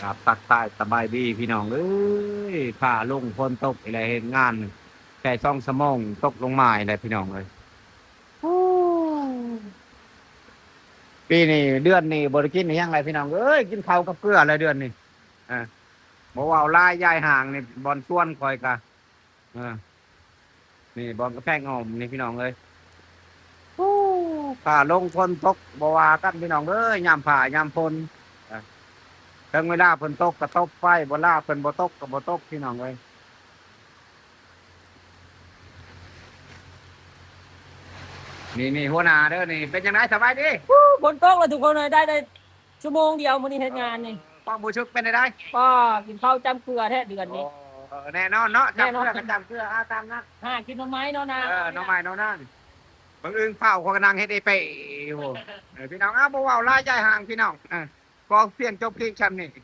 ครับตักใต้สบายดีพี่น้องเอ้ยผ่าลงฝนตกอะไรเห็นงานแค่ช่องสมองตกลงมาอะไรพี่น้องเลยโอ้ปีนี้เดือนนี้บริกินอหยังไรพี่น้องเอ้ยกินข้าวกับเกลืออะไรเดือนนี้อ่าบอกว่าเอาลายยายห่างนี่บอลส่วนคอยกะอ่านี่บอลกระแพงหอมนี่พี่น้องเลยโอ้ผ่าลงฝนตกบว่ากันพี่น้องเอ้ยยามผ่ายามฝน ถึงเวลาฝนตกก็ตกไฟบ่ลาฝนบ่ตกก็บ่ตกพี่น้องเอ้ยนี่หัวหน้าเด้อนี่เป็นจังไดสบายดีวู้บนโต๊ะเลยทุกคนเลยได้ชั่วโมงเดียวมื้อนี้เฮ็ดงานนี่ความรู้สึกเป็นจังไดก็กินข้าวจำเกลือแท้เดือนนี้แน่นอนเนาะแน่นอน จำเพื่อกันจำเพื่อตามนั้นหากินหน่อไม้เนาะนะน้องใหม่น้องนั่นบางอึงเฝ้าคนกำลังเฮ็ดไอ้เป้โหพี่น้องอ้าวบ่เว้าลายใจห่างพี่น้องก็เพียงจบเพียงชำนี่